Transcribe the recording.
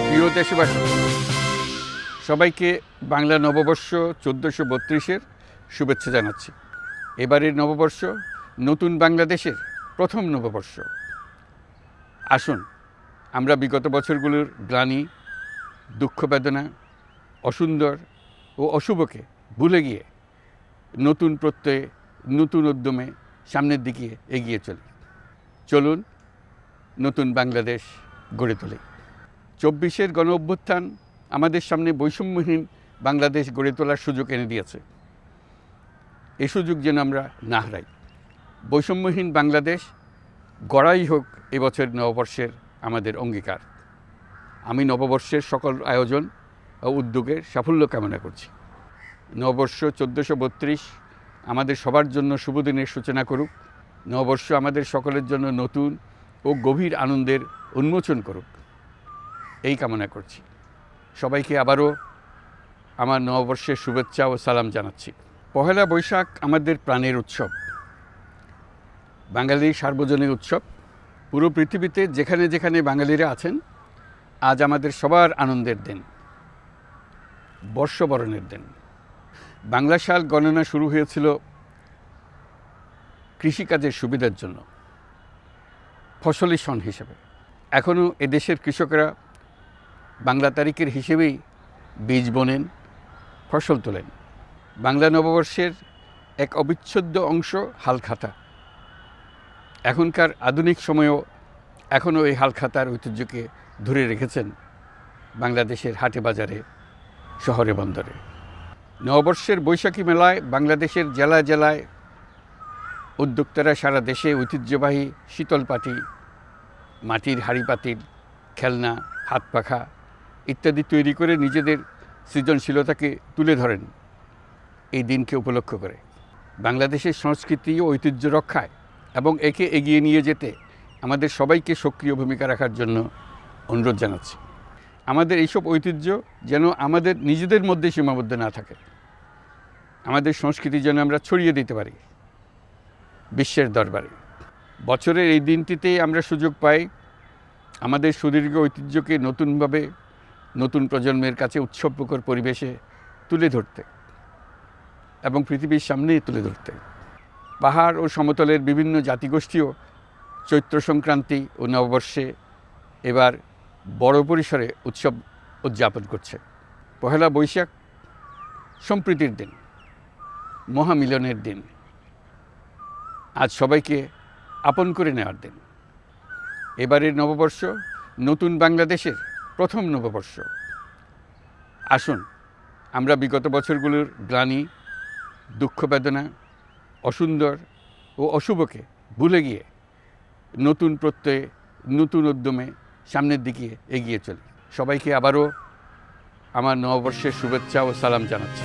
প্রিয় দেশবাসী, সবাইকে বাংলা নববর্ষ 1432-এর শুভেচ্ছা জানাচ্ছি। এবারের নববর্ষ নতুন বাংলাদেশের প্রথম নববর্ষ। আসুন আমরা বিগত বছরগুলোর গ্লানি, দুঃখ, বেদনা, অসুন্দর ও অশুভকে ভুলে গিয়ে নতুন প্রত্যয়ে, নতুন উদ্যমে সামনের দিকে এগিয়ে চলুন নতুন বাংলাদেশ গড়ে তুলি। 24-এর গণ অভ্যুত্থান আমাদের সামনে বৈষম্যহীন বাংলাদেশ গড়ে তোলার সুযোগ এনে দিয়েছে। এই সুযোগ যেন আমরা না হারাই। বৈষম্যহীন বাংলাদেশ গড়াই হোক এবছর নববর্ষের আমাদের অঙ্গীকার। আমি নববর্ষের সকল আয়োজন ও উদ্যোগের সাফল্য কামনা করছি। নববর্ষ 1432 আমাদের সবার জন্য শুভদিনের সূচনা করুক। নববর্ষ আমাদের সকলের জন্য নতুন ও গভীর আনন্দের উন্মোচন করুক, এই কামনা করছি। সবাইকে আবারও আমার নববর্ষের শুভেচ্ছা ও সালাম জানাচ্ছি। পহেলা বৈশাখ আমাদের প্রাণের উৎসব, বাঙালির সার্বজনীন উৎসব। পুরো পৃথিবীতে যেখানে যেখানে বাঙালিরা আছেন, আজ আমাদের সবার আনন্দের দিন, বর্ষবরণের দিন। বাংলা সাল গণনা শুরু হয়েছিল কৃষিকাজের সুবিধার জন্য, ফসলি সন হিসেবে। এখনও এদেশের কৃষকরা বাংলা তারিখের হিসেবেই বীজ বোনেন, ফসল তোলেন। বাংলা নববর্ষের এক অবিচ্ছেদ্য অংশ হালখাতা। এখনকার আধুনিক সময়েও এখনও এই হালখাতার ঐতিহ্যকে ধরে রেখেছেন বাংলাদেশের হাটে বাজারে, শহরে বন্দরে। নববর্ষের বৈশাখী মেলায় বাংলাদেশের জেলায় জেলায় উদ্যোক্তারা সারা দেশে ঐতিহ্যবাহী শীতলপাটি, মাটির হাঁড়ি পাতিল, খেলনা, হাত পাখা ইত্যাদি তৈরি করে নিজেদের সৃজনশীলতাকে তুলে ধরেন এই দিনকে উপলক্ষ করে। বাংলাদেশের সংস্কৃতি ও ঐতিহ্য রক্ষায় এবং একে এগিয়ে নিয়ে যেতে আমাদের সবাইকে সক্রিয় ভূমিকা রাখার জন্য অনুরোধ জানাচ্ছি। আমাদের এইসব ঐতিহ্য যেন আমাদের নিজেদের মধ্যে সীমাবদ্ধ না থাকে। আমাদের সংস্কৃতি যেন আমরা ছড়িয়ে দিতে পারি বিশ্বের দরবারে। বছরের এই দিনটিতেই আমরা সুযোগ পাই আমাদের সুদীর্ঘ ঐতিহ্যকে নতুনভাবে নতুন প্রজন্মের কাছে উৎসবমুখর পরিবেশে তুলে ধরতে এবং পৃথিবীর সামনেই তুলে ধরতে। পাহাড় ও সমতলের বিভিন্ন জাতিগোষ্ঠীও চৈত্র সংক্রান্তি ও নববর্ষে এবার বড় পরিসরে উৎসব উদযাপন করছে। পহেলা বৈশাখ সম্প্রীতির দিন, মহামিলনের দিন, আজ সবাইকে আপন করে নেওয়ার দিন। এবারের নববর্ষ নতুন বাংলাদেশের প্রথম নববর্ষ। আসুন আমরা বিগত বছরগুলোর গ্লানি, দুঃখ, বেদনা, অসুন্দর ও অশুভকে ভুলে গিয়ে নতুন প্রত্যয়ে, নতুন উদ্যমে সামনের দিকে এগিয়ে চলি। সবাইকে আবারও আমার নববর্ষের শুভেচ্ছা ও সালাম জানাচ্ছি।